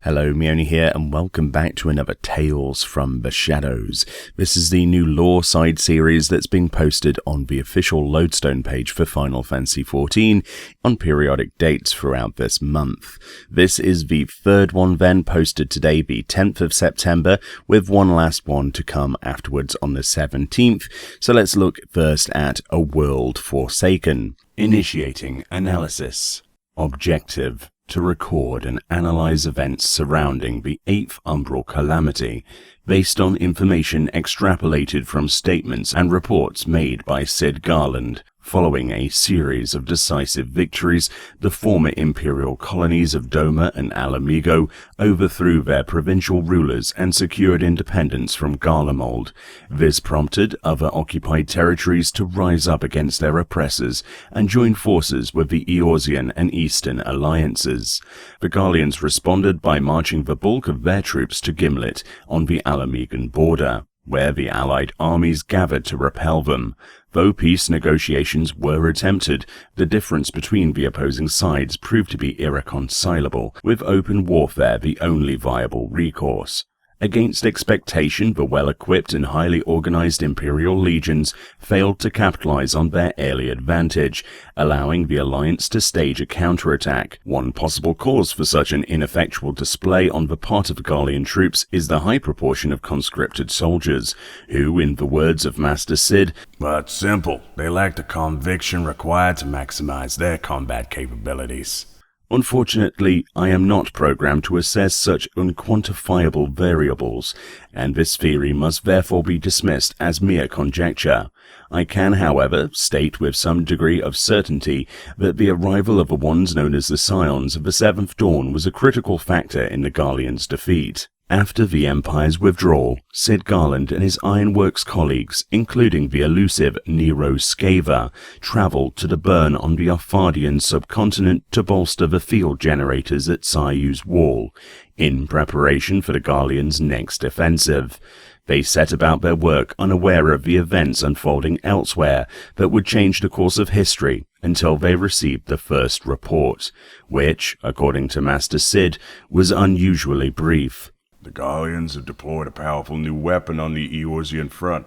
Hello, Meoni here, and welcome back to another Tales from the Shadows. This is the new lore side series that's being posted on the official Lodestone page for Final Fantasy XIV on periodic dates throughout this month. This is the third one then, posted today, the 10th of September, with one last one to come afterwards on the 17th. So let's look first at A World Forsaken. Initiating analysis. Objective: to record and analyze events surrounding the 8th Umbral Calamity, based on information extrapolated from statements and reports made by Sid Garland. Following a series of decisive victories, the former imperial colonies of Doma and Alamigo overthrew their provincial rulers and secured independence from Garlemald. This prompted other occupied territories to rise up against their oppressors and join forces with the Eorzean and Eastern alliances. The Garleans responded by marching the bulk of their troops to Gimlet on the Alamigan border, where the allied armies gathered to repel them. Though peace negotiations were attempted, the difference between the opposing sides proved to be irreconcilable, with open warfare the only viable recourse. Against expectation, the well-equipped and highly organized Imperial legions failed to capitalize on their early advantage, allowing the Alliance to stage a counterattack. One possible cause for such an ineffectual display on the part of Garlean troops is the high proportion of conscripted soldiers, who, in the words of Master Sid, "But simple, they lack the conviction required to maximize their combat capabilities." Unfortunately, I am not programmed to assess such unquantifiable variables, and this theory must therefore be dismissed as mere conjecture. I can, however, state with some degree of certainty that the arrival of the ones known as the Scions of the Seventh Dawn was a critical factor in the Garleans' defeat. After the Empire's withdrawal, Sid Garland and his Ironworks colleagues, including the elusive Nero Scaver, travelled to the Burn on the Arthadian subcontinent to bolster the field generators at Sayu's Wall, in preparation for the Garleans' next offensive. They set about their work unaware of the events unfolding elsewhere that would change the course of history until they received the first report, which, according to Master Sid, was unusually brief. "The Garleans have deployed a powerful new weapon on the Eorzean front.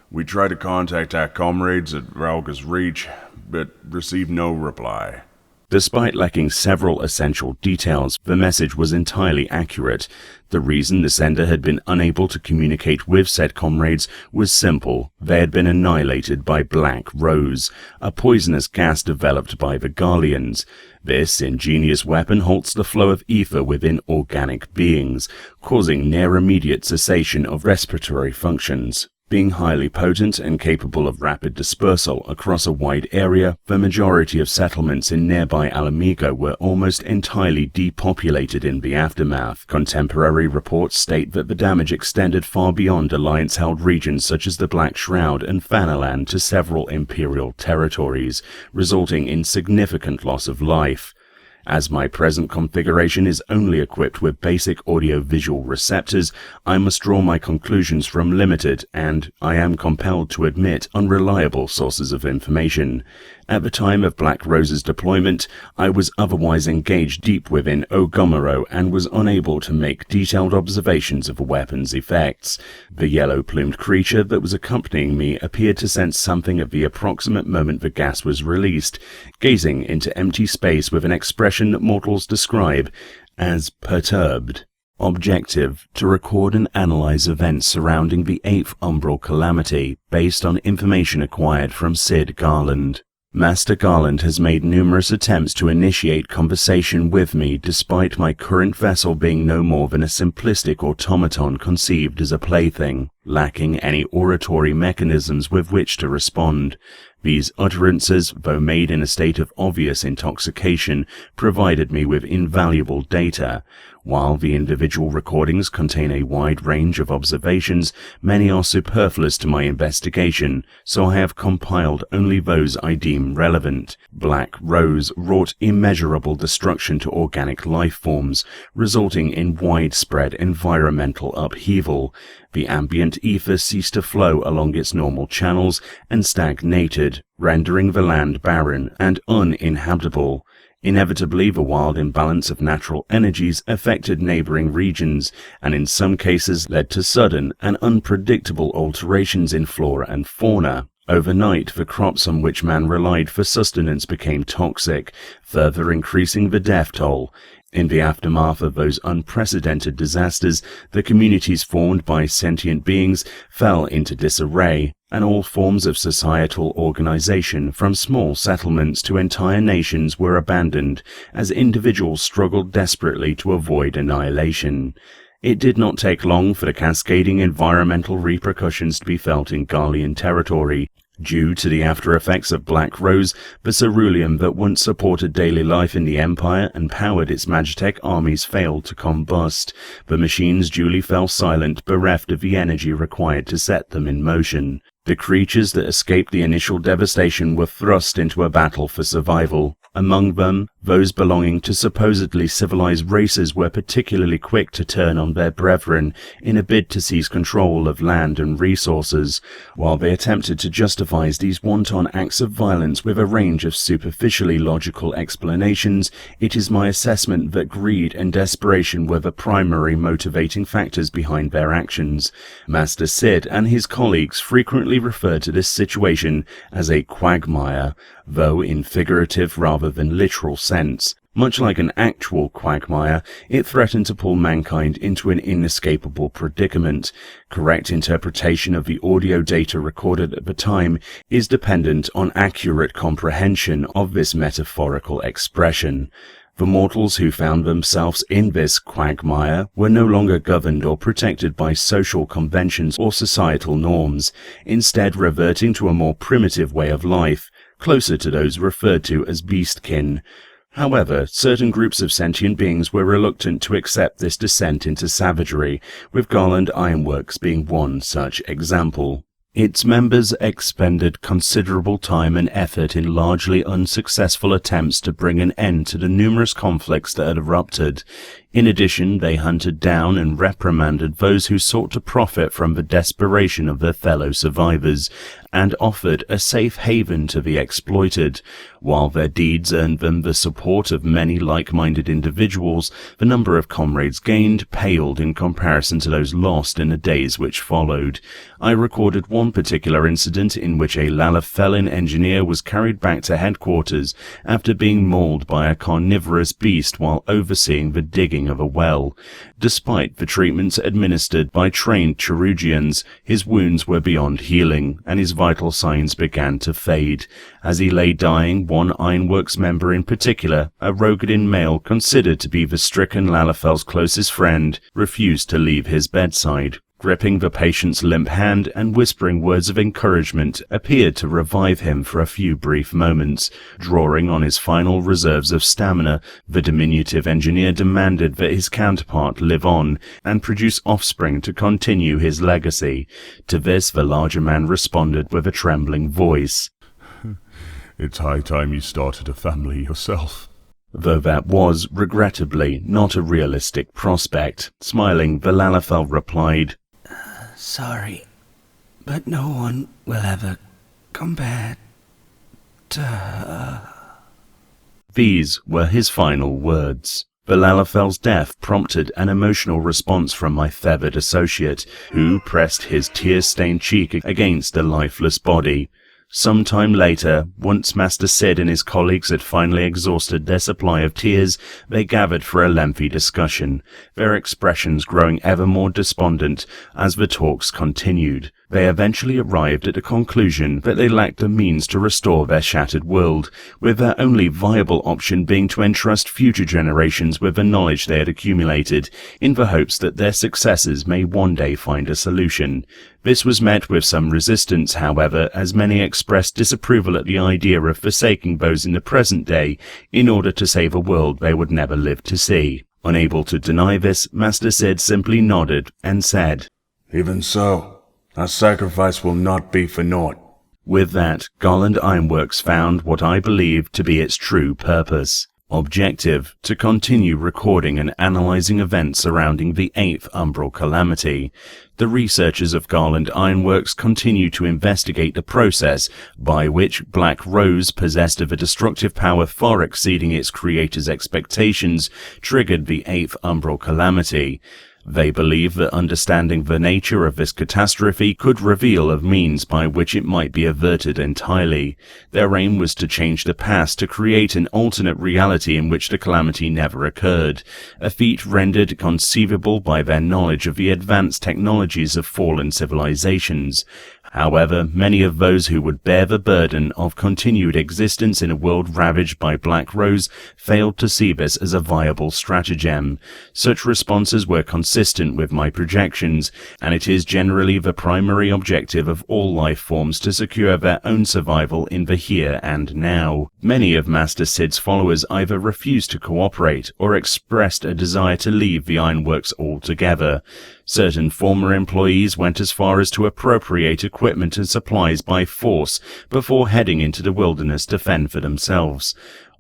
We tried to contact our comrades at Rauga's Reach, but received no reply." Despite lacking several essential details, the message was entirely accurate. The reason the sender had been unable to communicate with said comrades was simple. They had been annihilated by Black Rose, a poisonous gas developed by the Garleans. This ingenious weapon halts the flow of ether within organic beings, causing near immediate cessation of respiratory functions. Being highly potent and capable of rapid dispersal across a wide area, the majority of settlements in nearby Alamigo were almost entirely depopulated in the aftermath. Contemporary reports state that the damage extended far beyond Alliance-held regions such as the Black Shroud and Fanaland to several Imperial territories, resulting in significant loss of life. As my present configuration is only equipped with basic audio-visual receptors, I must draw my conclusions from limited and, I am compelled to admit, unreliable sources of information. At the time of Black Rose's deployment, I was otherwise engaged deep within Ogomero and was unable to make detailed observations of the weapon's effects. The yellow-plumed creature that was accompanying me appeared to sense something at the approximate moment the gas was released, gazing into empty space with an expression that mortals describe as perturbed. Objective: to record and analyze events surrounding the 8th Umbral Calamity, based on information acquired from Sid Garland. Master Garland has made numerous attempts to initiate conversation with me despite my current vessel being no more than a simplistic automaton conceived as a plaything, lacking any oratory mechanisms with which to respond. These utterances, though made in a state of obvious intoxication, provided me with invaluable data. While the individual recordings contain a wide range of observations, many are superfluous to my investigation, so I have compiled only those I deem relevant. Black Rose wrought immeasurable destruction to organic life forms, resulting in widespread environmental upheaval. The ambient ether ceased to flow along its normal channels and stagnated, rendering the land barren and uninhabitable. Inevitably, the wild imbalance of natural energies affected neighboring regions, and in some cases led to sudden and unpredictable alterations in flora and fauna. Overnight, the crops on which man relied for sustenance became toxic, further increasing the death toll. In the aftermath of those unprecedented disasters, the communities formed by sentient beings fell into disarray, and all forms of societal organization, from small settlements to entire nations, were abandoned, as individuals struggled desperately to avoid annihilation. It did not take long for the cascading environmental repercussions to be felt in Garlean territory. Due to the after-effects of Black Rose, the ceruleum that once supported daily life in the Empire and powered its Magitech armies failed to combust. The machines duly fell silent, bereft of the energy required to set them in motion. The creatures that escaped the initial devastation were thrust into a battle for survival. Among them, those belonging to supposedly civilized races were particularly quick to turn on their brethren in a bid to seize control of land and resources. While they attempted to justify these wanton acts of violence with a range of superficially logical explanations, it is my assessment that greed and desperation were the primary motivating factors behind their actions. Master Sid and his colleagues frequently referred to this situation as a quagmire, though in figurative rather than literal sense. Much like an actual quagmire, it threatened to pull mankind into an inescapable predicament. Correct interpretation of the audio data recorded at the time is dependent on accurate comprehension of this metaphorical expression. The mortals who found themselves in this quagmire were no longer governed or protected by social conventions or societal norms, instead reverting to a more primitive way of life, closer to those referred to as beastkin. However, certain groups of sentient beings were reluctant to accept this descent into savagery, with Garland Ironworks being one such example. Its members expended considerable time and effort in largely unsuccessful attempts to bring an end to the numerous conflicts that had erupted. In addition, they hunted down and reprimanded those who sought to profit from the desperation of their fellow survivors, and offered a safe haven to the exploited. While their deeds earned them the support of many like-minded individuals, the number of comrades gained paled in comparison to those lost in the days which followed. I recorded one particular incident in which a Lalafelin engineer was carried back to headquarters after being mauled by a carnivorous beast while overseeing the digging of a well. Despite the treatments administered by trained Cherugians, his wounds were beyond healing, and his vital signs began to fade. As he lay dying, one Ironworks member in particular, a Rogadin male considered to be the stricken Lalafel's closest friend, refused to leave his bedside. Gripping the patient's limp hand and whispering words of encouragement, appeared to revive him for a few brief moments. Drawing on his final reserves of stamina, the diminutive engineer demanded that his counterpart live on and produce offspring to continue his legacy. To this the larger man responded with a trembling voice, "It's high time you started a family yourself." Though that was, regrettably, not a realistic prospect. Smiling, the Lalafell replied, "Sorry, but no one will ever compare to her." These were his final words. The Lalafell's death prompted an emotional response from my feathered associate, who pressed his tear-stained cheek against the lifeless body. Some time later, once Master Sid and his colleagues had finally exhausted their supply of tears, they gathered for a lengthy discussion, their expressions growing ever more despondent as the talks continued. They eventually arrived at the conclusion that they lacked the means to restore their shattered world, with their only viable option being to entrust future generations with the knowledge they had accumulated, in the hopes that their successors may one day find a solution. This was met with some resistance, however, as many expressed disapproval at the idea of forsaking those in the present day in order to save a world they would never live to see. Unable to deny this, Master Sid simply nodded and said, "Even so, our sacrifice will not be for naught." With that, Garland Ironworks found what I believe to be its true purpose. Objective: to continue recording and analyzing events surrounding the 8th Umbral Calamity. The researchers of Garland Ironworks continue to investigate the process by which Black Rose, possessed of a destructive power far exceeding its creator's expectations, triggered the 8th Umbral Calamity. They believe that understanding the nature of this catastrophe could reveal a means by which it might be averted entirely. Their aim was to change the past to create an alternate reality in which the calamity never occurred, a feat rendered conceivable by their knowledge of the advanced technologies of fallen civilizations. However, many of those who would bear the burden of continued existence in a world ravaged by Black Rose failed to see this as a viable stratagem. Such responses were consistent with my projections, and it is generally the primary objective of all life forms to secure their own survival in the here and now. Many of Master Sid's followers either refused to cooperate or expressed a desire to leave the Ironworks altogether. Certain former employees went as far as to appropriate equipment and supplies by force before heading into the wilderness to fend for themselves.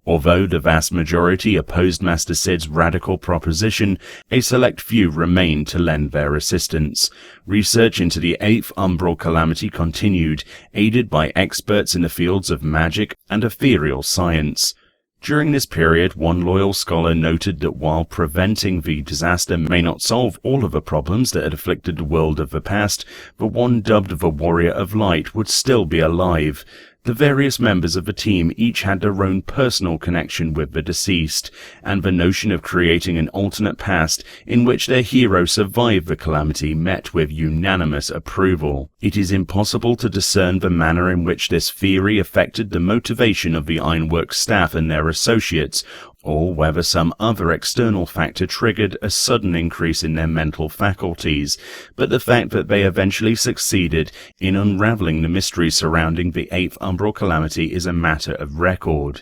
Although the vast majority opposed Master Sid's radical proposition, a select few remained to lend their assistance. Research into the 8th Umbral Calamity continued, aided by experts in the fields of magic and ethereal science. During this period, one loyal scholar noted that while preventing the disaster may not solve all of the problems that had afflicted the world of the past, the one dubbed the Warrior of Light would still be alive. The various members of the team each had their own personal connection with the deceased, and the notion of creating an alternate past in which their hero survived the calamity met with unanimous approval. It is impossible to discern the manner in which this theory affected the motivation of the Ironworks staff and their associates, or whether some other external factor triggered a sudden increase in their mental faculties, but the fact that they eventually succeeded in unraveling the mystery surrounding the 8th Umbral Calamity is a matter of record.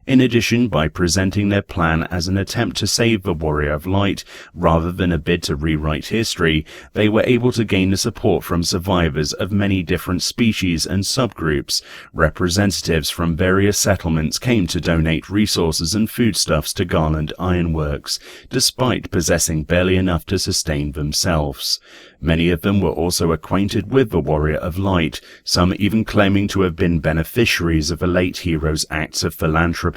In addition, by presenting their plan as an attempt to save the Warrior of Light, rather than a bid to rewrite history, they were able to gain the support from survivors of many different species and subgroups. Representatives from various settlements came to donate resources and foodstuffs to Garland Ironworks, despite possessing barely enough to sustain themselves. Many of them were also acquainted with the Warrior of Light, some even claiming to have been beneficiaries of the late hero's acts of philanthropy.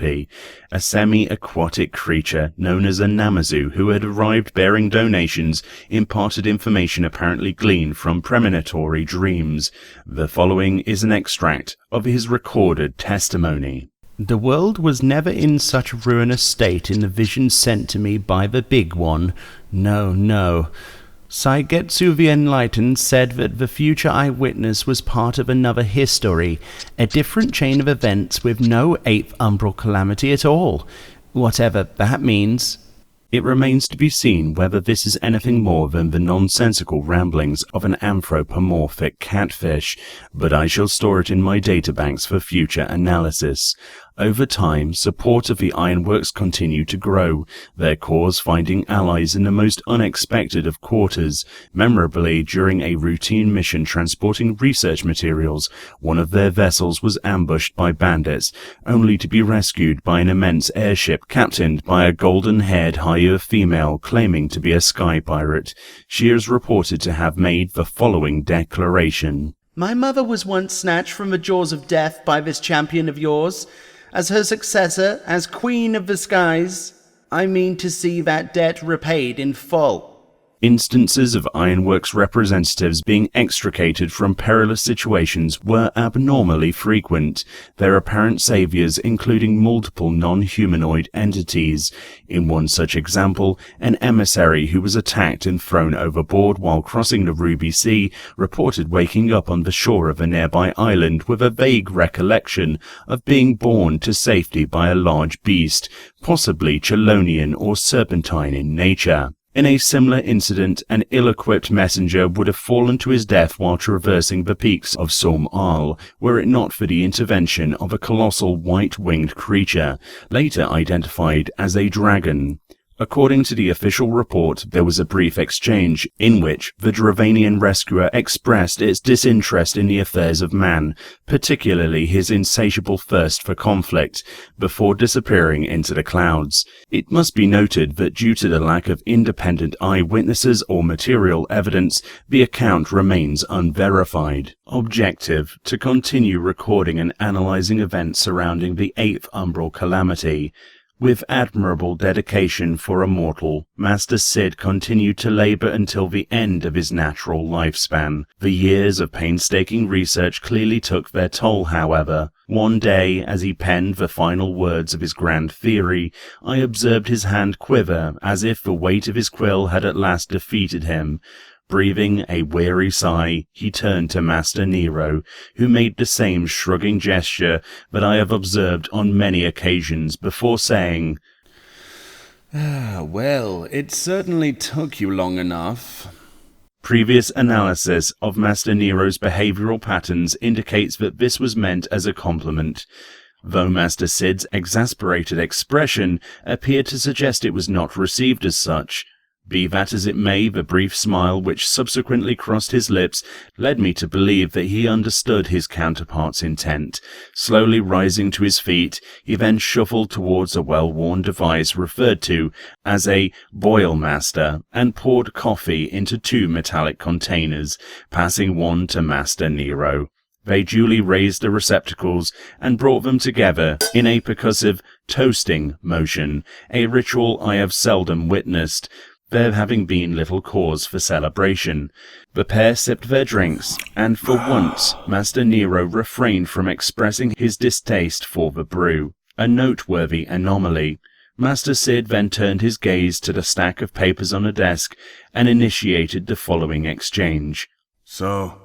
A semi-aquatic creature known as a Namazu, who had arrived bearing donations, imparted information apparently gleaned from premonitory dreams. The following is an extract of his recorded testimony. The world was never in such a ruinous state in the vision sent to me by the Big One. No. Saigetsu the Enlightened said that the future I witnessed was part of another history, a different chain of events with no 8th Umbral Calamity at all, whatever that means. It remains to be seen whether this is anything more than the nonsensical ramblings of an anthropomorphic catfish, but I shall store it in my databanks for future analysis. Over time, support of the Ironworks continued to grow, their cause finding allies in the most unexpected of quarters. Memorably, during a routine mission transporting research materials, one of their vessels was ambushed by bandits, only to be rescued by an immense airship captained by a golden-haired Haiur female claiming to be a sky pirate. She is reported to have made the following declaration. My mother was once snatched from the jaws of death by this champion of yours. As her successor, as Queen of the Skies, I mean to see that debt repaid in full. Instances of Ironworks representatives being extricated from perilous situations were abnormally frequent, their apparent saviors including multiple non-humanoid entities. In one such example, an emissary who was attacked and thrown overboard while crossing the Ruby Sea reported waking up on the shore of a nearby island with a vague recollection of being borne to safety by a large beast, possibly Chelonian or serpentine in nature. In a similar incident, an ill-equipped messenger would have fallen to his death while traversing the peaks of Som Al, were it not for the intervention of a colossal white-winged creature, later identified as a dragon. According to the official report, there was a brief exchange in which the Dravanian rescuer expressed its disinterest in the affairs of man, particularly his insatiable thirst for conflict, before disappearing into the clouds. It must be noted that due to the lack of independent eyewitnesses or material evidence, the account remains unverified. Objective: to continue recording and analyzing events surrounding the 8th umbral calamity. With admirable dedication for a mortal, Master Cid continued to labor until the end of his natural lifespan. The years of painstaking research clearly took their toll, however. One day, as he penned the final words of his grand theory, I observed his hand quiver, as if the weight of his quill had at last defeated him. Breathing a weary sigh, he turned to Master Nero, who made the same shrugging gesture that I have observed on many occasions, before saying, Well, it certainly took you long enough." Previous analysis of Master Nero's behavioral patterns indicates that this was meant as a compliment, though Master Cid's exasperated expression appeared to suggest it was not received as such. Be that as it may, the brief smile which subsequently crossed his lips led me to believe that he understood his counterpart's intent. Slowly rising to his feet, he then shuffled towards a well-worn device referred to as a boil master, and poured coffee into 2 metallic containers, passing one to Master Nero. They duly raised the receptacles and brought them together in a percussive toasting motion, a ritual I have seldom witnessed, there having been little cause for celebration. The pair sipped their drinks, and for once Master Nero refrained from expressing his distaste for the brew, a noteworthy anomaly. Master Cid then turned his gaze to the stack of papers on the desk and initiated the following exchange. So,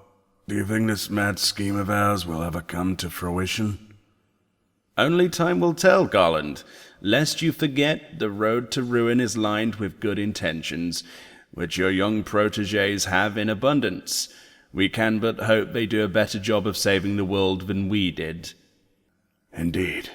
do you think this mad scheme of ours will ever come to fruition? Only time will tell, Garland. Lest you forget, the road to ruin is lined with good intentions, which your young protégés have in abundance. We can but hope they do a better job of saving the world than we did. Indeed.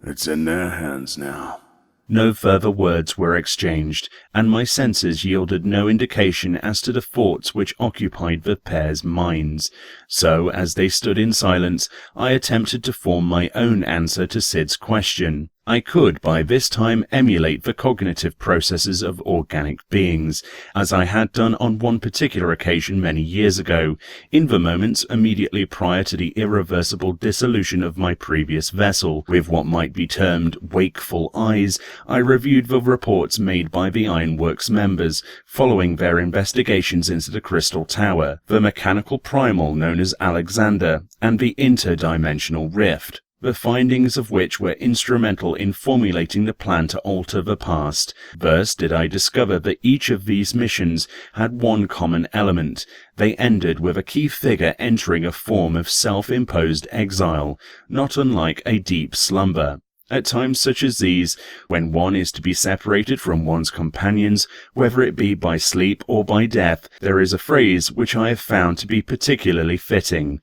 It's in their hands now. No further words were exchanged, and my senses yielded no indication as to the thoughts which occupied the pair's minds. So, as they stood in silence, I attempted to form my own answer to Cid's question. I could by this time emulate the cognitive processes of organic beings, as I had done on one particular occasion many years ago, in the moments immediately prior to the irreversible dissolution of my previous vessel. With what might be termed wakeful eyes, I reviewed the reports made by the Ironworks members following their investigations into the Crystal Tower, the mechanical primal known as Alexander, and the interdimensional rift, the findings of which were instrumental in formulating the plan to alter the past. Thus did I discover that each of these missions had one common element. They ended with a key figure entering a form of self-imposed exile, not unlike a deep slumber. At times such as these, when one is to be separated from one's companions, whether it be by sleep or by death, there is a phrase which I have found to be particularly fitting: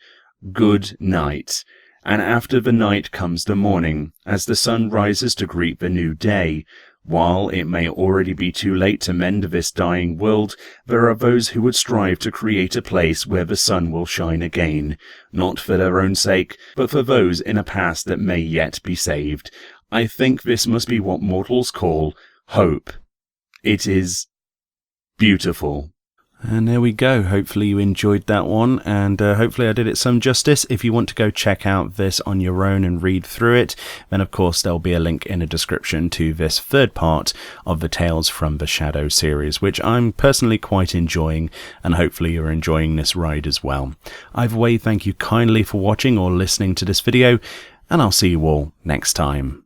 good night. And after the night comes the morning, as the sun rises to greet the new day. While it may already be too late to mend this dying world, there are those who would strive to create a place where the sun will shine again, not for their own sake, but for those in a past that may yet be saved. I think this must be what mortals call hope. It is beautiful. And there we go. Hopefully you enjoyed that one, and hopefully I did it some justice. If you want to go check out this on your own and read through it, then of course there'll be a link in the description to this third part of the Tales from the Shadow series, which I'm personally quite enjoying, and hopefully you're enjoying this ride as well. Either way, thank you kindly for watching or listening to this video, and I'll see you all next time.